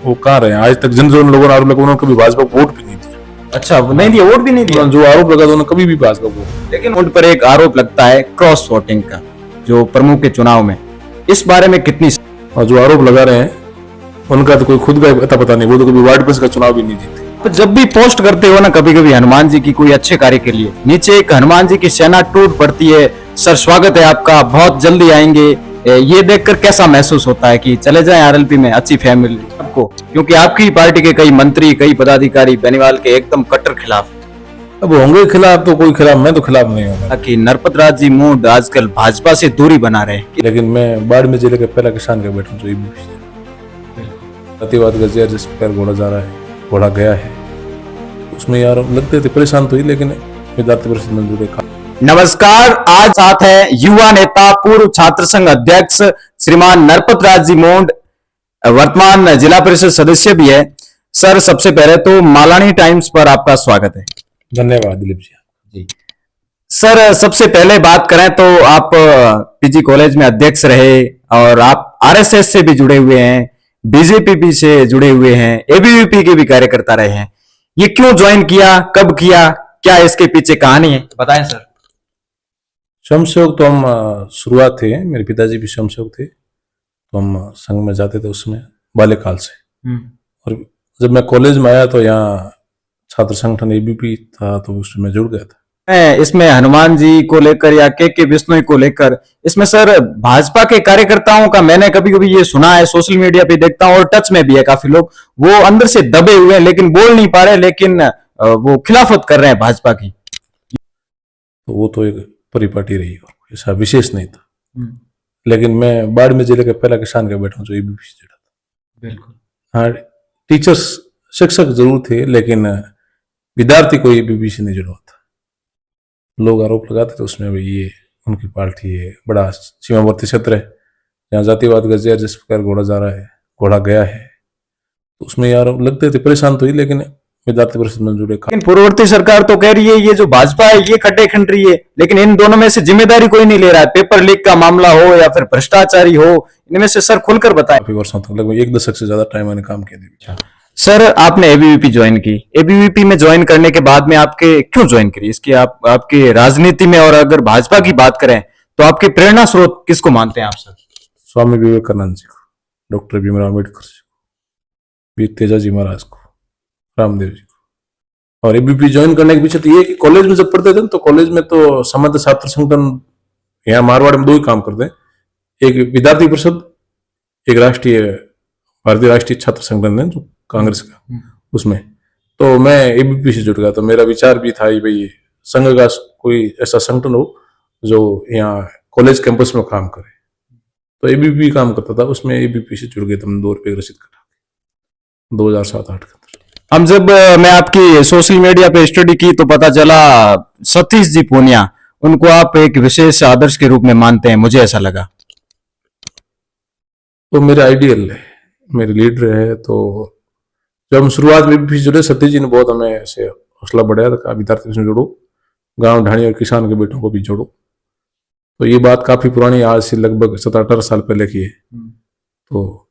वो कहाँ रहे हैं आज तक? जिन लोगों ने आरोप लगा उन्होंने कभी भाजपा को वोट भी नहीं दिया। अच्छा, नहीं दिया, वोट भी नहीं दिया। जो आरोप लगा उन्होंने कभी भी भाजपा को वोट। लेकिन उन पर एक आरोप लगता है क्रॉस वोटिंग का, जो प्रमुख के चुनाव में, इस बारे में कितनी? और जो आरोप लगा रहे हैं उनका तो कोई खुद का पता नहीं, वो तो कभी वार्ड प्रेस का चुनाव भी नहीं जीते। तो जब भी पोस्ट करते हो ना कभी कभी हनुमान जी की कोई अच्छे कार्य के लिए, नीचे एक हनुमान जी की सेना टूट पड़ती है, सर स्वागत है आपका, बहुत जल्दी आएंगे। ये देखकर कैसा महसूस होता है कि चले जाएं आरएलपी में, अच्छी फैमिली आपको, क्योंकि आपकी पार्टी के कई मंत्री, कई पदाधिकारी बेनीवाल के एकदम कट्टर खिलाफ। अब होंगे खिलाफ तो कोई खिलाफ, मैं तो खिलाफ नहीं हूँ कि नरपत राज जी मूड आजकल भाजपा से दूरी बना रहे हैं। लेकिन मैं बाड़मेर जिले का पहला किसान का बेटा हूँ। जो जातिवाद का जहर जिस प्रकार घोड़ा जा रहा है, घोड़ा गया है, उसमें यार लगते थे परेशान तो ही, लेकिन विद्यार्थी परिषद में जुड़े। नमस्कार, आज साथ है युवा नेता, पूर्व छात्र संघ अध्यक्ष श्रीमान नरपत राज जी मूड, वर्तमान जिला परिषद सदस्य भी है। सर, सबसे पहले तो मालानी टाइम्स पर आपका स्वागत है। धन्यवाद दिलीप जी। सर, सबसे पहले बात करें तो आप पीजी कॉलेज में अध्यक्ष रहे और आप आरएसएस से भी जुड़े हुए हैं, बीजेपी भी से जुड़े हुए हैं, एबीवीपी के भी कार्यकर्ता रहे हैं। ये क्यों ज्वाइन किया, कब किया, क्या इसके पीछे कहानी है, बताएं सर। स्वयंसेवक तो हम शुरुआत थे, मेरे पिताजी भी स्वयंसेवक थे, तो हम संघ में जाते थे उसमें बाल्यकाल से। और जब मैं कॉलेज में आया तो यहाँ छात्र संगठन एबीपी था, तो उसमें जुड़ गया था। इसमें हनुमान जी को लेकर या के बिश्नोई को लेकर, इसमें सर भाजपा के कार्यकर्ताओं का मैंने कभी कभी ये सुना है, सोशल मीडिया पे देखता हूँ और टच में भी है काफी लोग, वो अंदर से दबे हुए हैं लेकिन बोल नहीं पा रहे, लेकिन वो खिलाफत कर रहे हैं भाजपा की। तो वो तो एक परिपाटी रही और ऐसा विशेष नहीं था। लेकिन मैं बाड़मेर जिले का पहला किसान का बेटा हूँ जो एबीपी से जुड़ा था। बिल्कुल। हाँ, टीचर्स, शिक्षक जरूर थे, लेकिन विद्यार्थी कोई एबीपी से नहीं जुड़ा था। लोग आरोप लगाते थे उसमें भाई ये उनकी पार्टी है, बड़ा सीमावर्ती क्षेत्र है जहाँ जातिवाद का जहर जिस प्रकार घोड़ा जा रहा है, घोड़ा गया है, तो उसमें यार लगते थे परेशान तो ही, लेकिन विद्यार्थी परिषद में जुड़े। लेकिन पूर्ववर्ती सरकार तो कह रही है ये जो भाजपा है ये खड्डे खंड रही है, लेकिन इन दोनों में से जिम्मेदारी कोई नहीं ले रहा है। पेपर लीक का मामला हो या फिर भ्रष्टाचारी हो, इनमें से सर खुलकर बताएं। काफी वर्षों तक, लगभग एक दशक से ज्यादा टाइम मैंने काम किया। सर, आपने एबीवीपी ज्वाइन की, एबीवीपी में ज्वाइन करने के बाद में आपके क्यों ज्वाइन करी, इसकी आपकी राजनीति में, और अगर भाजपा की बात करें तो आपके प्रेरणा स्रोत किसको मानते हैं आप सर? स्वामी विवेकानंद जी को, डॉक्टर भीमराव अम्बेडकर जी को, वीर तेजाजी महाराज को, रामदेव जी को। और एबीपी ज्वाइन करने के पीछे तो ये कि कॉलेज में जब पढ़ते थे तो कॉलेज में तो समस्त छात्र संगठन यहाँ मारवाड़ में दो ही काम करते हैं, एक विद्यार्थी परिषद, एक राष्ट्रीय भारतीय राष्ट्रीय छात्र संगठन है जो कांग्रेस का, उसमें तो मैं एबीपी से जुड़ गया। तो मेरा विचार भी था भाई संघ का कोई ऐसा संगठन हो जो यहाँ कॉलेज कैंपस में काम करे, तो एबीपी काम करता था, उसमें एबीपी से जुड़ गए। तो 2 रुपये रसीद कटा 2007-8 के अंदर। हम जब मैं आपकी सोशल मीडिया पे स्टडी की तो पता चला सतीश जी पूनिया, उनको आप एक विशेष आदर्श के रूप में मानते हैं, मुझे ऐसा लगा। तो मेरे आइडियल है, मेरे लीडर है। तो जब हम शुरुआत में भी जुड़े, सतीश जी ने बहुत हमें ऐसे हौसला बढ़ाया था, विद्यार्थी में जोड़ो, गांव ढाणी और किसान के बेटों को भी जोड़ो। तो ये बात काफी पुरानी, आज से लगभग 17-18 साल पहले की है। तो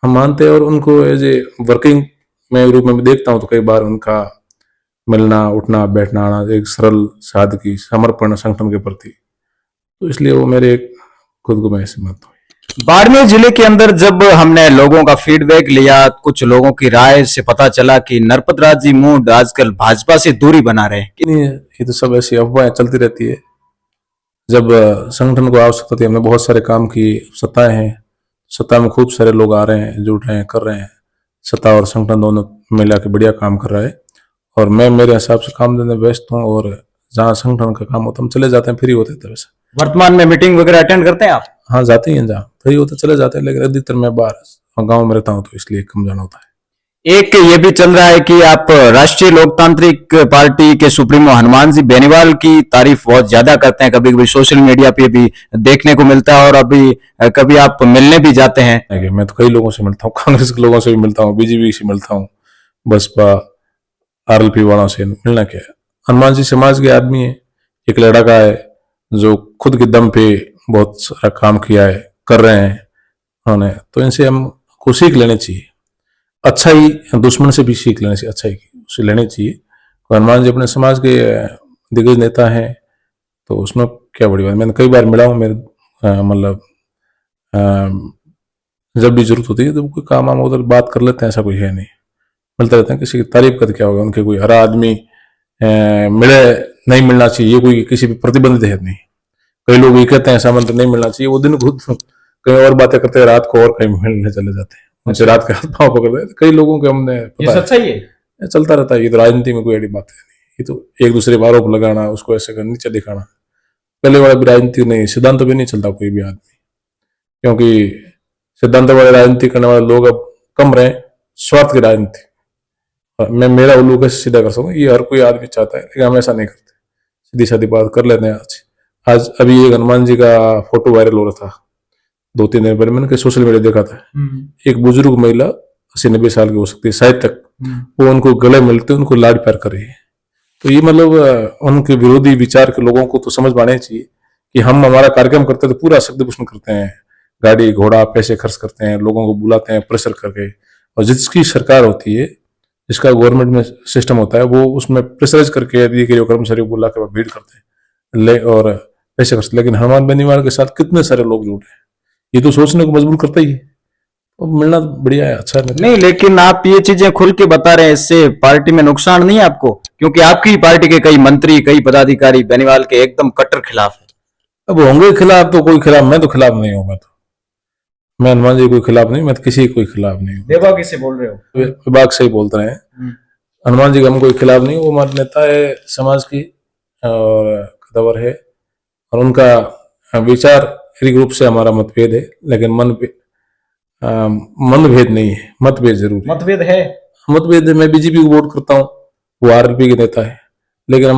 हम मानते हैं और उनको एज ए वर्किंग में रूप में देखता हूँ, तो कई बार उनका मिलना, उठना, बैठना, आना, एक सरल सादगी, समर्पण संगठन के प्रति, तो इसलिए वो मेरे खुद को मैं ऐसे मानता हूँ। बाड़मेर जिले के अंदर जब हमने लोगों का फीडबैक लिया, कुछ लोगों की राय से पता चला कि नरपत राज जी मूड आजकल भाजपा से दूरी बना रहे हैं। ये तो सब ऐसी अफवाहें चलती रहती है। जब संगठन को आवश्यकता थी, हमने बहुत सारे काम की, सत्ताएं हैं, सत्ता में खूब सारे लोग आ रहे हैं, जुड़ रहे हैं, कर रहे हैं, सत्ता और संगठन दोनों मिला के बढ़िया काम कर रहा है। और मैं मेरे हिसाब से काम देने व्यस्त हूँ, और जहाँ संगठन का काम होता है हम चले जाते हैं, फ्री होते थे। वैसे वर्तमान में मीटिंग वगैरह अटेंड करते हैं आप? हाँ, जाते हैं, जहाँ फ्री होते चले जाते हैं, लेकिन अधिकतर मैं बाहर गाँव में रहता हूँ, तो इसलिए कम जाना होता है। एक ये भी चल रहा है कि आप राष्ट्रीय लोकतांत्रिक पार्टी के सुप्रीमो हनुमान जी बेनीवाल की तारीफ बहुत ज्यादा करते हैं, कभी कभी सोशल मीडिया पे भी देखने को मिलता है, और अभी कभी आप मिलने भी जाते हैं। मैं तो कई लोगों से मिलता हूँ, कांग्रेस के लोगों से भी मिलता हूँ, बीजेपी से मिलता हूँ, बसपा आरएलपी वालों से मिलना क्या है। हनुमान जी समाज के आदमी है, एक लड़का है जो खुद के दम पे बहुत सारा काम किया है, कर रहे हैं उन्होंने, तो इनसे हमको सीख लेनी चाहिए। अच्छाई दुश्मन से भी सीख लेनी चाहिए, अच्छाई की उसे लेनी चाहिए। तो हनुमान जी अपने समाज के दिग्गज नेता हैं, तो उसमें क्या बड़ी बात। मैंने कई बार मिला हूँ, मेरे मतलब जब भी जरूरत होती है तो कोई काम वाम उधर बात कर लेते हैं, ऐसा कोई है नहीं। मिलते रहते हैं, किसी की तारीफ करके क्या होगा। उनके कोई हर आदमी मिले, नहीं मिलना चाहिए, ये कोई किसी पे प्रतिबंधित है नहीं। कई लोग ये कहते हैं ऐसा मंत्र नहीं मिलना चाहिए, वो दिन खुद कहीं और बातें करते हैं, रात को और कहीं मिलने चले जाते हैं, उनसे रात के हाथ पांव पकड़ते हैं। कई लोगों के हमने ये पता है, सच्चाई है? ये चलता रहता है। ये तो राजनीति में कोई ऐसी बात है नहीं, ये तो एक दूसरे पर आरोप लगाना, उसको ऐसे कर नीचे दिखाना, पहले वाला भी राजनीति नहीं, सिद्धांत भी नहीं चलता कोई भी आदमी। क्योंकि सिद्धांत वाले राजनीति करने वाले लोग अब कम रहे, स्वार्थ की राजनीति। मैं मेरा उल्लू कैसे सीधा कर सकूं, ये हर कोई आदमी चाहता है, लेकिन हम ऐसा नहीं करते, सीधी सादी बात कर लेते हैं। आज आज अभी एक हनुमान जी का फोटो वायरल हो रहा था 2-3 दिन पहले, मैंने कहीं सोशल मीडिया देखा था। एक बुजुर्ग महिला 80-90 साल की हो सकती है शायद तक, वो उनको गले मिलते उनको लाड प्यार कर रही है। तो ये मतलब उनके विरोधी विचार के लोगों को तो समझ पाना चाहिए कि हम हमारा कार्यक्रम करते हैं तो पूरा शक्ति पुष्ट करते हैं, गाड़ी घोड़ा पैसे खर्च करते हैं, लोगों को बुलाते हैं प्रेशर करके। और जिसकी सरकार होती है, जिसका गवर्नमेंट में सिस्टम होता है, वो उसमें प्रेशराइज करके अधिकारी और कर्मचारी को बुला के भीड़ करते हैं ले और पैसे खर्च। लेकिन हनुमान बेनीवाल के साथ कितने सारे लोग जुड़े हैं, ये तो सोचने को मजबूर करता ही है। तो मिलना बढ़िया है, अच्छा है। नहीं, लेकिन आप ये चीजें खुल के बता रहे हैं, इससे पार्टी में नुकसान नहीं है आपको? क्योंकि आपकी ही पार्टी के कई मंत्री, कई पदाधिकारी बेनीवाल के एकदम कट्टर खिलाफ है। अब होंगे खिलाफ तो कोई खिलाफ, मैं तो खिलाफ नहीं हूँ। मैं हनुमान जी कोई खिलाफ नहीं, मैं तो किसी कोई खिलाफ नहीं हूँ। बेबाकी से बोल रहे हो? विभाग से ही बोलते रहे। हनुमान जी का हम कोई खिलाफ नहीं, वो हमारे नेता है समाज की और कदवर है, और उनका विचार रूप से हमारा मतभेद है, लेकिन मनभेद नहीं है, मतभेद जरूर है। मतभेद है? मतभेद है, मैं बीजेपी को वोट करता हूँ, वो आरएलपी के नेता है, लेकिन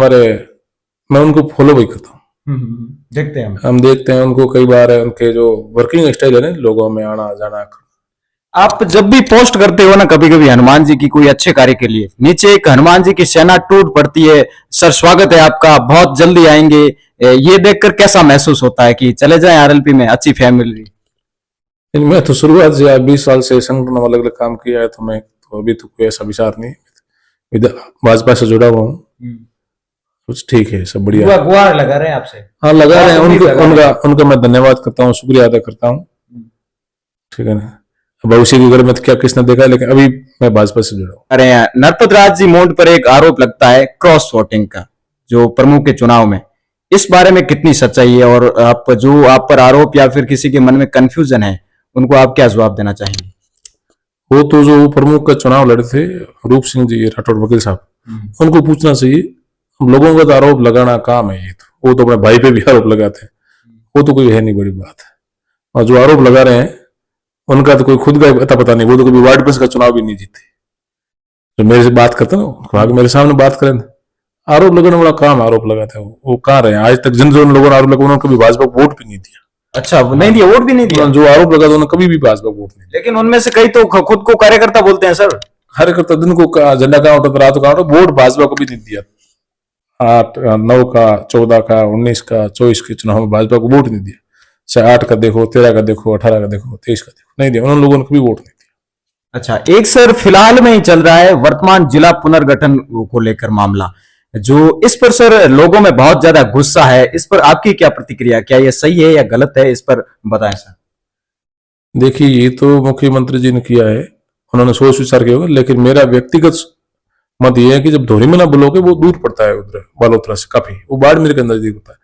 मैं उनको फॉलो भी करता हूँ। देखते हैं हम देखते हैं उनको, कई बार उनके जो वर्किंग स्टाइल है ना, लोगों में आना जाना। आप जब भी पोस्ट करते हो ना कभी कभी हनुमान जी की कोई अच्छे कार्य के लिए, नीचे एक हनुमान जी की सेना टूट पड़ती है, सर स्वागत है आपका, बहुत जल्दी आएंगे, ये देखकर कैसा महसूस होता है कि चले जाएं आरएलपी में, अच्छी फैमिली? मैं तो शुरुआत से 20 साल से संगठन में अलग अलग काम किया है, तो मैं तो अभी तो कोई ऐसा विचार नहीं, इधर भाजपा से जुड़ा हुआ हूँ, कुछ ठीक है, सब बढ़िया। गुहार लगा रहे हैं आपसे? हाँ, लगा रहे हैं। उनका मैं धन्यवाद करता हूँ, शुक्रिया अदा करता हूँ, ठीक है ना। भविष्य के घर में तो क्या किसने देखा, लेकिन अभी मैं भाजपा से जुड़ा हूँ। अरे नरपत राज जी मोड पर एक आरोप लगता है क्रॉस वोटिंग का, जो प्रमुख के चुनाव में, इस बारे में कितनी सच्चाई है? और आप पर आरोप या फिर किसी के मन में कंफ्यूजन है, उनको आप क्या जवाब देना चाहेंगे? वो तो जो प्रमुख का चुनाव लड़े थे रूप सिंह जी राठौड़ वकील साहब, उनको पूछना चाहिए। लोगों का तो आरोप लगाना काम है, ये तो वो तो अपने भाई पे भी आरोप लगाते हैं, वो तो कोई है नहीं बड़ी बात है। और जो आरोप लगा रहे हैं उनका तो कोई खुद का पता नहीं, वो तो कभी वार्ड प्रेस का चुनाव भी नहीं जीते। तो मेरे से बात करते ना, मेरे सामने बात करें, आरोप लगाने वाला काम आरोप लगाते हैं। वो कहाँ रहे आज तक? जिन लोगों ने आरोप लगा, उन्होंने कभी भाजपा को वोट भी नहीं दिया। अच्छा, नहीं दिया, वोट भी नहीं दिया? जो आरोप लगा था उन्होंने कभी भी भाजपा को वोट नहीं दिया। लेकिन उनमें से कई तो खुद को कार्यकर्ता बोलते हैं सर। कार्यकर्ता दिन को झंडा कहाँ उठा, रात को कहाँ उठा, वोट भाजपा को भी नहीं दिया। 8, 9 का, 14 का, 19 का, 24 के चुनाव में भाजपा को वोट नहीं दिया। चाहे 8 का देखो, 13 का देखो, 18 का देखो, 23 का देखो, नहीं दिया। उन लोगों ने कभी वोट नहीं दिया। अच्छा, एक सर फिलहाल में ही चल रहा है वर्तमान जिला पुनर्गठन को लेकर मामला, जो इस पर सर लोगों में बहुत ज्यादा गुस्सा है, इस पर आपकी क्या प्रतिक्रिया? क्या ये सही है या गलत है, इस पर बताएं सर। देखिए, ये तो मुख्यमंत्री जी ने किया है, उन्होंने सोच विचार किया होगा, लेकिन मेरा व्यक्तिगत मत ये है कि जब धोरीमना ब्लॉक है वो दूर पड़ता है उधर बालोतरा से काफी, वो बाड़मेर के नजदीक होता है।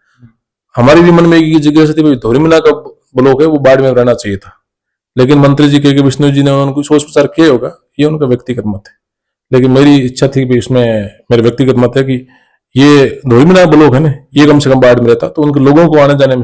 हमारी भी मन में एक जगह से थी, धोरीमना का ब्लॉक है वो बाड़मेर रहना चाहिए था, लेकिन मंत्री जी के विष्णु जी ने उनको सोच विचार किया होगा, ये उनका व्यक्तिगत मत है। लेकिन मेरी इच्छा थी कि इसमें मेरा व्यक्तिगत मत है कि ये धोरीमना ब्लॉक है ना, ये कम से कम बाढ़ में रहता तो उनके लोगों को आने जाने में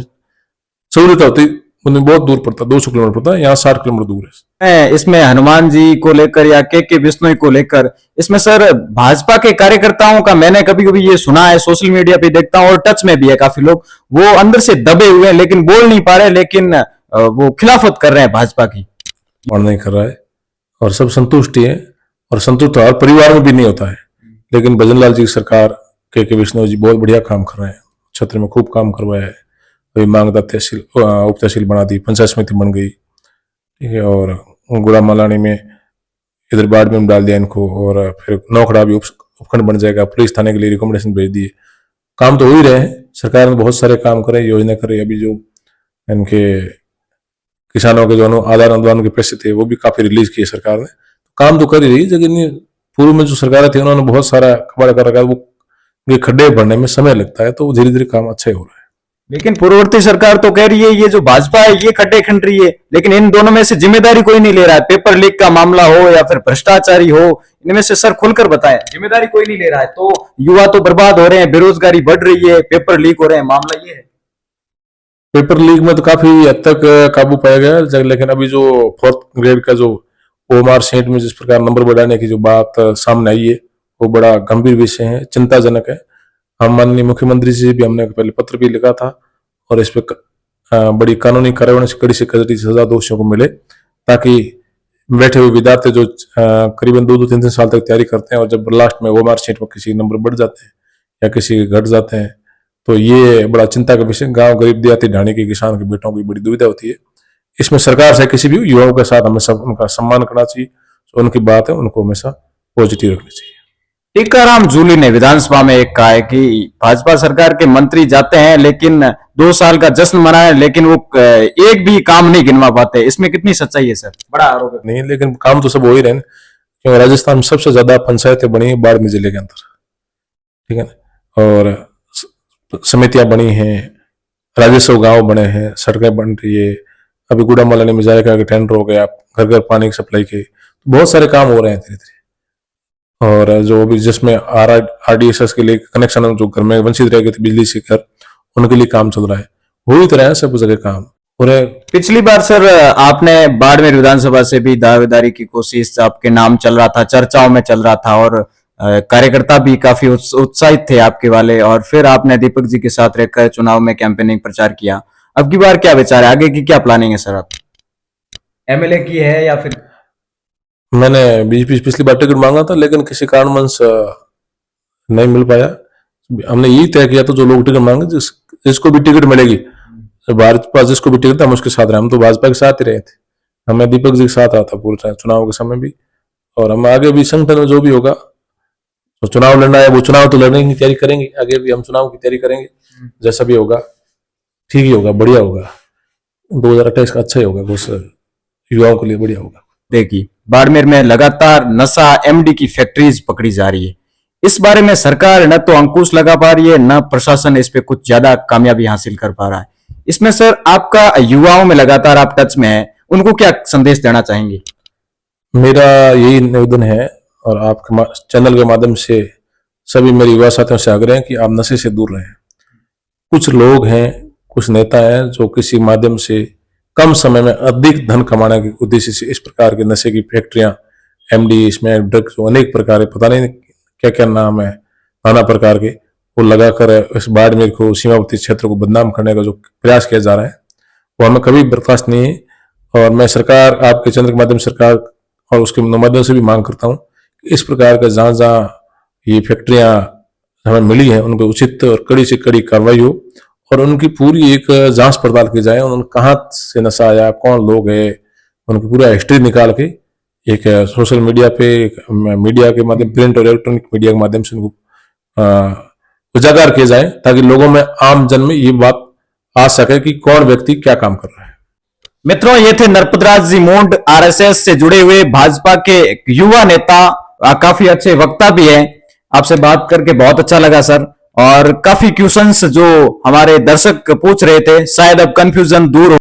सहूलियत होती। उन्हें बहुत दूर पड़ता, 200 किलोमीटर पड़ता है, यहाँ 60 किलोमीटर दूर है। इसमें हनुमान जी को लेकर या के बिश्नोई को लेकर, इसमें सर भाजपा के कार्यकर्ताओं का मैंने कभी कभी ये सुना है, सोशल मीडिया पे देखता हूँ और टच में भी है काफी लोग, वो अंदर से दबे हुए हैं लेकिन बोल नहीं पा रहे, लेकिन वो खिलाफत कर रहे हैं भाजपा की। और नहीं कर रहा है, और सब संतुष्टि है, और संतुष्ट हर परिवार में भी नहीं होता है। लेकिन भजनलाल जी की सरकार, के विश्नोई जी बहुत बढ़िया काम कर रहे हैं, क्षेत्र में खूब काम करवाया है। अभी मांगदा तहसील उप तहसील बना दी, पंचायत समिति बन गई, ठीक है। और गुड़ा मलानी में इधर बाड़मेर में डाल दिया इनको, और फिर नौखड़ा भी उपखंड बन जाएगा, पुलिस थाने के लिए रिकमेंडेशन भेज दिए। काम तो हो ही रहे हैं, सरकार ने बहुत सारे काम करे, योजना करे। अभी जो इनके किसानों के जो आधार अनुदान के पैसे थे वो भी काफी रिलीज किए सरकार ने, काम तो कर ही रही। लेकिन पूर्व में जो सरकारें थी उन्होंने बहुत सारा कबाड़ कर रखा है, वो ये खड्डे भरने में समय लगता है, तो धीरे धीरे काम अच्छा ही हो रहा है। लेकिन पूर्ववर्ती सरकार तो कह रही है ये जो भाजपा है ये खड्डे खन रही है, लेकिन इन दोनों में से जिम्मेदारी कोई नहीं ले रहा है। पेपर लीक का मामला हो या फिर भ्रष्टाचारी हो, इनमें से सर खुलकर बताएं, जिम्मेदारी कोई नहीं ले रहा है। तो युवा तो बर्बाद हो रहे हैं, बेरोजगारी बढ़ रही है, पेपर लीक हो रहे हैं, मामला ये है। पेपर लीक में तो काफी हद तक काबू पाया गया है, लेकिन अभी जो 4th ग्रेड का जो ओएमआर शीट में जिस प्रकार नंबर बढ़ाने की जो बात सामने आई है, वो बड़ा गंभीर विषय है, चिंताजनक है। हम माननीय मुख्यमंत्री जी भी हमने पहले पत्र भी लिखा था, और इस पे बड़ी कानूनी कार्रवाई से कड़ी सजा दोषियों को मिले, ताकि बैठे हुए विद्यार्थी जो करीबन 2-3 साल तक तैयारी करते हैं, और जब लास्ट में ओएमआर शीट में किसी नंबर बढ़ जाते हैं या किसी के घट जाते हैं, तो ये बड़ा चिंता का विषय। गांव गरीब देहाती ढाणी के किसान के बेटों की बड़ी दुविधा होती है। इसमें सरकार से किसी भी युवाओं के साथ हमेशा उनका सम्मान करना चाहिए, जो उनकी बात है उनको हमेशा पॉजिटिव रखनी चाहिए। टीकाराम जूली ने विधानसभा में एक कहा है कि भाजपा सरकार के मंत्री जाते हैं लेकिन 2 साल का जश्न मनाए, लेकिन वो एक भी काम नहीं गिनवा पाते। इसमें कितनी सच्चाई है सर? बड़ा आरोप है। नहीं, लेकिन काम तो सब हो ही रहे हैं, क्योंकि राजस्थान में सबसे ज्यादा पंचायतें बनी है बाड़मेर जिले के अंदर, ठीक है ना, और समितियां बनी हैं, राजस्व गांव बने हैं, सड़कें बन रही है, अभी गुड़ा मलानी में जाएगा टेंडर हो गया, घर घर पानी की सप्लाई के, तो बहुत सारे काम हो रहे हैं धीरे धीरे। और जो अभी जिसमें आरडीएसएस के लिए कनेक्शन जो घर में वंचित रह गए थे बिजली से घर, उनके लिए काम चल रहा है, हो ही तो रहा है सब जगह काम हो रहा है। पिछली बार सर आपने बाड़मेर विधानसभा से भी दावेदारी की कोशिश, आपके नाम चल रहा था, चर्चाओं में चल रहा था, और कार्यकर्ता भी काफी उत्साहित थे आपके वाले, और फिर आपने दीपक जी के साथ रहकर चुनाव में कैंपेनिंग प्रचार किया। अब की बार क्या विचार है, आगे की क्या प्लानिंग है सर? आप एमएलए की है या फिर? मैंने बीजेपी पिछली बार टिकट मांगा था, लेकिन किसी कारणवश नहीं मिल पाया। हमने यही तय किया था जो लोग टिकट मांगे जिसको भी टिकट मिलेगी, भाजपा जिसको भी टिकट था हम उसके साथ रहे। हम तो भाजपा के साथ ही रहे थे, हमें दीपक जी के साथ रहा था पूरे चुनाव के समय भी, और हम आगे भी संगठन में जो भी होगा, तो चुनाव लड़ना है वो चुनाव तो लड़ने की तैयारी करेंगे, आगे भी हम चुनाव की तैयारी करेंगे, जैसा भी होगा ठीक ही होगा, बढ़िया होगा। 2028 का अच्छा ही होगा, कुछ युवाओं के लिए बढ़िया होगा। देखिए, बाड़मेर में लगातार नशा एमडी की फैक्ट्रीज पकड़ी जा रही है। इस बारे में सरकार न तो अंकुश लगा पा रही है, न प्रशासन इस पे कुछ ज्यादा कामयाबी हासिल कर पा रहा है। इसमें सर आपका युवाओं में लगातार आप टच में है, उनको क्या संदेश देना चाहेंगे? मेरा यही निवेदन है, और आपके चैनल के माध्यम से सभी मेरे युवा साथियों से आग्रह है कि आप नशे से दूर रहें। कुछ लोग हैं, कुछ नेता हैं जो किसी माध्यम से कम समय में अधिक धन कमाने के उद्देश्य से इस प्रकार के नशे की फैक्ट्रियां, एमडी, इसमें ड्रग्स, अनेक प्रकार के, पता नहीं क्या क्या नाम है, नाना प्रकार के, वो लगाकर इस बाड़मेर को, सीमावर्ती क्षेत्र को बदनाम करने का जो प्रयास किया जा रहा है, वो हमें कभी बर्दाश्त नहीं है। और मैं सरकार, आपके चैनल के माध्यम से सरकार और उसके माध्यम से भी मांग करता हूँ कि इस प्रकार का जहां जहां ये फैक्ट्रियां हमें मिली हैं उन पर उचित और कड़ी से कड़ी कार्रवाई हो, और उनकी पूरी एक जांच पड़ताल की जाए, उन्होंने कहाँ से नशा आया, कौन लोग है, उनकी पूरा हिस्ट्री निकाल के एक सोशल मीडिया पे, मीडिया के माध्यम, प्रिंट और इलेक्ट्रॉनिक मीडिया के माध्यम से उनको उजागर किया जाए, ताकि लोगों में, आम जन में ये बात आ सके कि कौन व्यक्ति क्या काम कर रहा है। मित्रों, ये थे नरपतराज जी मोंड, आरएसएस से जुड़े हुए भाजपा के युवा नेता, काफी अच्छे वक्ता भी हैं। आपसे बात करके बहुत अच्छा लगा सर, और काफी क्वेश्चंस जो हमारे दर्शक पूछ रहे थे, शायद अब कंफ्यूजन दूर हो।